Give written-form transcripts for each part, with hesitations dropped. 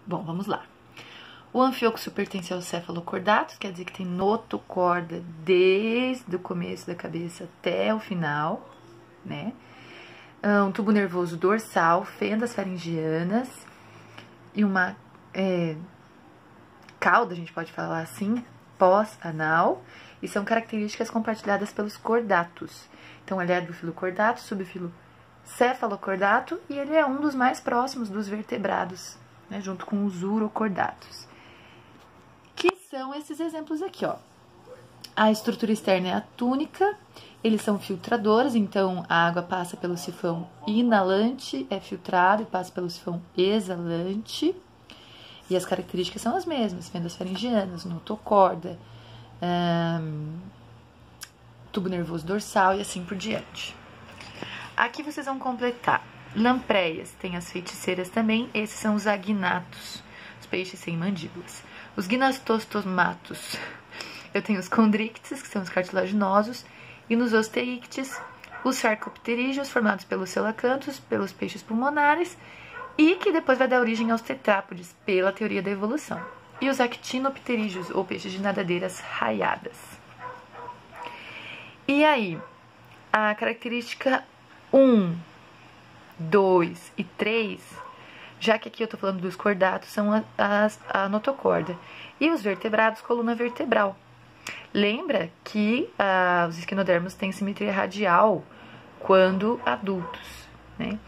Bom, vamos lá. O anfíoxo pertence aos cefalocordatos, quer dizer que tem notocorda desde o começo da cabeça até o final, né? Um tubo nervoso dorsal, fendas faringianas e uma cauda, a gente pode falar assim, pós-anal, e são características compartilhadas pelos cordatos. Então, ele é do filo cordato, subfilo cefalocordato, e ele é um dos mais próximos dos vertebrados, né, junto com os urocordatos. Que são esses exemplos aqui, ó. A estrutura externa é a túnica, eles são filtradores, então a água passa pelo sifão inalante, é filtrado e passa pelo sifão exalante. E as características são as mesmas, fendas faringianas, notocorda, tubo nervoso dorsal e assim por diante. Aqui vocês vão completar. Lampreias, tem as feiticeiras também, esses são os agnatos, os peixes sem mandíbulas. Os gnastostomatos, eu tenho os condrictes, que são os cartilaginosos, e nos osteíctes, os sarcopterígeos, formados pelos coelacanthos, pelos peixes pulmonares, e que depois vai dar origem aos tetrápodes, pela teoria da evolução. E os actinopterígeos, ou peixes de nadadeiras raiadas. E aí, a característica 1, 2 e 3, já que aqui eu tô falando dos cordatos, são a notocorda. E os vertebrados, coluna vertebral. Lembra que os esquinodermos têm simetria radial quando adultos, né?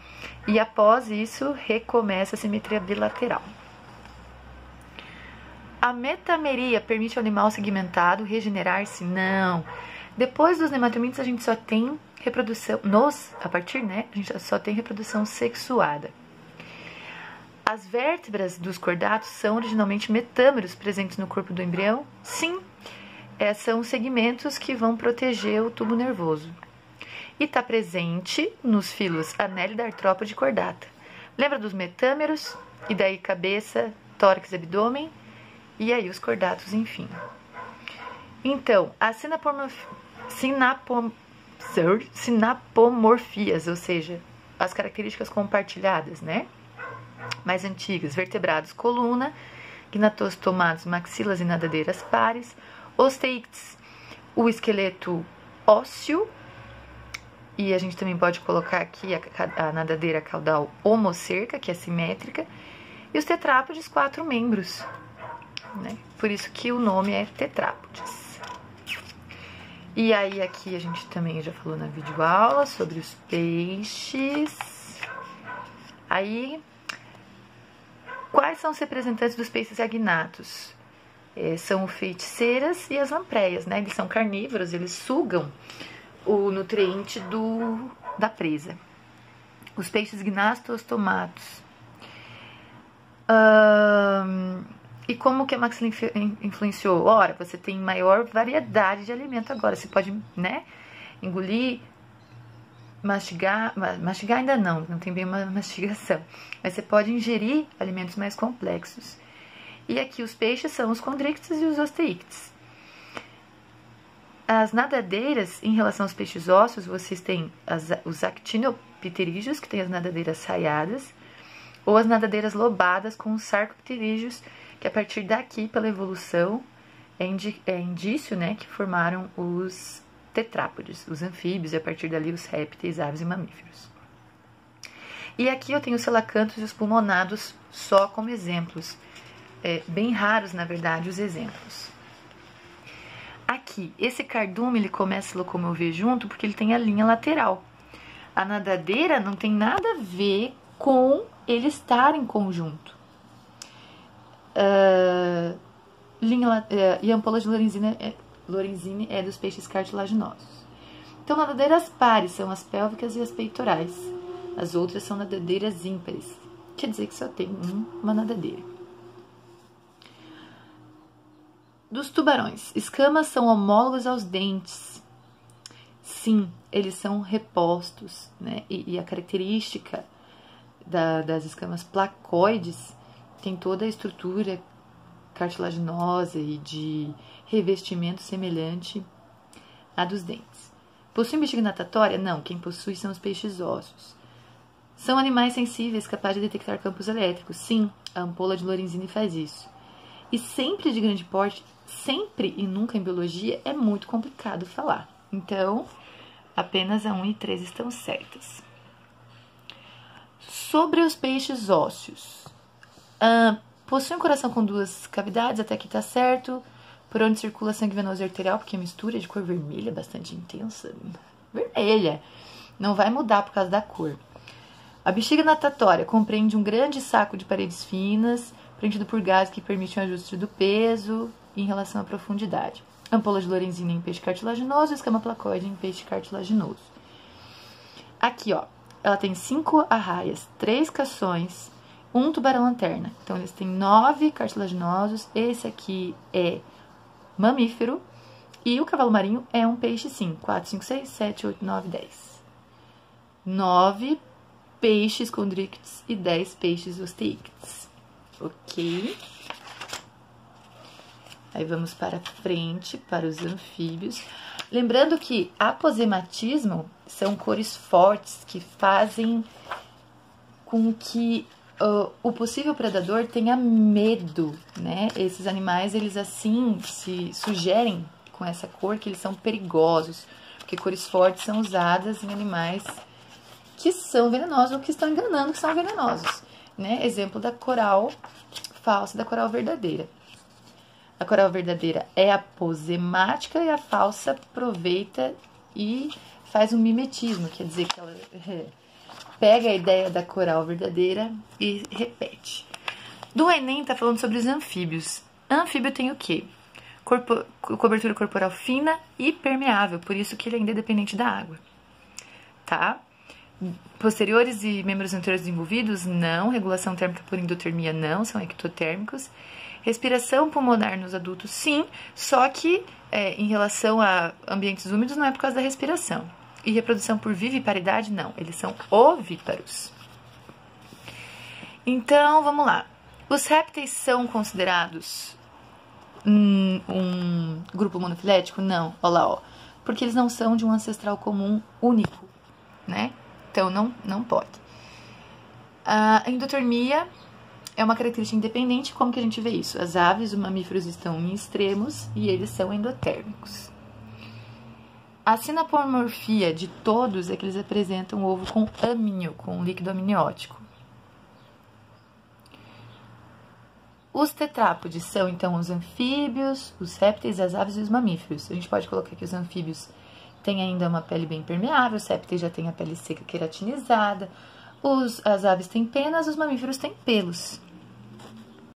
E após isso, recomeça a simetria bilateral. A metameria permite ao animal segmentado regenerar-se? Não. Depois dos nematomintos, a gente só tem reprodução, a gente só tem reprodução sexuada. As vértebras dos cordatos são originalmente metâmeros presentes no corpo do embrião? Sim. São segmentos que vão proteger o tubo nervoso. E está presente nos filos Annelida, artrópode e cordata. Lembra dos metâmeros? E daí cabeça, tórax e abdômen? E aí os cordatos, enfim. Então, as sinapomorfias, ou seja, as características compartilhadas, né? Mais antigas, vertebrados, coluna, gnatostomatos, maxilas e nadadeiras pares, osteíctes, o esqueleto ósseo, e a gente também pode colocar aqui a nadadeira caudal homocerca, que é simétrica, e os tetrápodes, 4 membros, né? Por isso que o nome é tetrápodes. E aí aqui a gente também já falou na videoaula sobre os peixes. Aí, quais são os representantes dos peixes agnatos? São feiticeiras e as lampreias, né? Eles são carnívoros, eles sugam o nutriente da presa. Os peixes gnastostomatos. E como que a maxila influenciou? Ora, você tem maior variedade de alimento agora. Você pode, né, engolir, mastigar ainda não tem bem uma mastigação. Mas você pode ingerir alimentos mais complexos. E aqui os peixes são os condrictes e os osteíctes. As nadadeiras, em relação aos peixes ósseos, vocês têm os actinopterígeos, que tem as nadadeiras raiadas, ou as nadadeiras lobadas com os sarcopterígeos, que a partir daqui, pela evolução, é indício, né, que formaram os tetrápodes, os anfíbios, e a partir dali os répteis, aves e mamíferos. E aqui eu tenho os coelacanthos e os pulmonados só como exemplos. Bem raros, na verdade, os exemplos. Aqui, esse cardume, ele começa a se locomover junto porque ele tem a linha lateral. A nadadeira não tem nada a ver com ele estar em conjunto. E a ampola de Lorenzini é dos peixes cartilaginosos. Então, nadadeiras pares são as pélvicas e as peitorais. As outras são nadadeiras ímpares. Quer dizer que só tem uma nadadeira. Dos tubarões, escamas são homólogos aos dentes. Sim, eles são repostos, né? E a característica das escamas placoides tem toda a estrutura cartilaginosa e de revestimento semelhante à dos dentes. Possui bexiga natatória? Não, quem possui são os peixes ósseos. São animais sensíveis, capazes de detectar campos elétricos. Sim, a ampola de Lorenzini faz isso. E sempre de grande porte, sempre e nunca em biologia, é muito complicado falar. Então, apenas a 1 e 3 estão certas. Sobre os peixes ósseos. Possui um coração com 2 cavidades, até aqui tá certo. Por onde circula sangue venoso e arterial, porque a mistura é de cor vermelha, bastante intensa. Vermelha. Não vai mudar por causa da cor. A bexiga natatória compreende um grande saco de paredes finas, preenchido por gases que permitem o ajuste do peso em relação à profundidade. Ampola de Lorenzini em peixe cartilaginoso, escama placoide em peixe cartilaginoso. Aqui, ó, ela tem 5 arraias, 3 cações, 1 tubarão-lanterna. Então, eles têm 9 cartilaginosos. Esse aqui é mamífero. E o cavalo marinho é um peixe, sim. 4, 5, 6, 7, 8, 9, 10. 9 peixes condrictes e 10 peixes osteictes. Ok? Aí vamos para frente, para os anfíbios. Lembrando que aposematismo são cores fortes que fazem com que o possível predador tenha medo, né? Esses animais, eles assim se sugerem com essa cor que eles são perigosos, porque cores fortes são usadas em animais que são venenosos ou que estão enganando que são venenosos, né? Exemplo da coral falsa e da coral verdadeira. A coral verdadeira é aposemática e a falsa aproveita e faz um mimetismo, quer dizer que ela pega a ideia da coral verdadeira e repete. Do Enem tá falando sobre os anfíbios. Anfíbio tem o quê? Cobertura corporal fina e permeável, por isso que ele ainda é dependente da água, tá? Posteriores e membros anteriores desenvolvidos, não. Regulação térmica por endotermia, não, são ectotérmicos. Respiração pulmonar nos adultos, sim, só que em relação a ambientes úmidos não é por causa da respiração. E reprodução por viviparidade, não, eles são ovíparos. Então, vamos lá. Os répteis são considerados um grupo monofilético? Não, olha lá, ó. Porque eles não são de um ancestral comum único, né? Então, não pode. A endotermia é uma característica independente. Como que a gente vê isso? As aves, os mamíferos estão em extremos e eles são endotérmicos. A sinapomorfia de todos é que eles apresentam o ovo com amínio, com líquido amniótico. Os tetrápodes são, então, os anfíbios, os répteis, as aves e os mamíferos. A gente pode colocar que os anfíbios têm ainda uma pele bem permeável, os répteis já têm a pele seca queratinizada, as aves têm penas, os mamíferos têm pelos.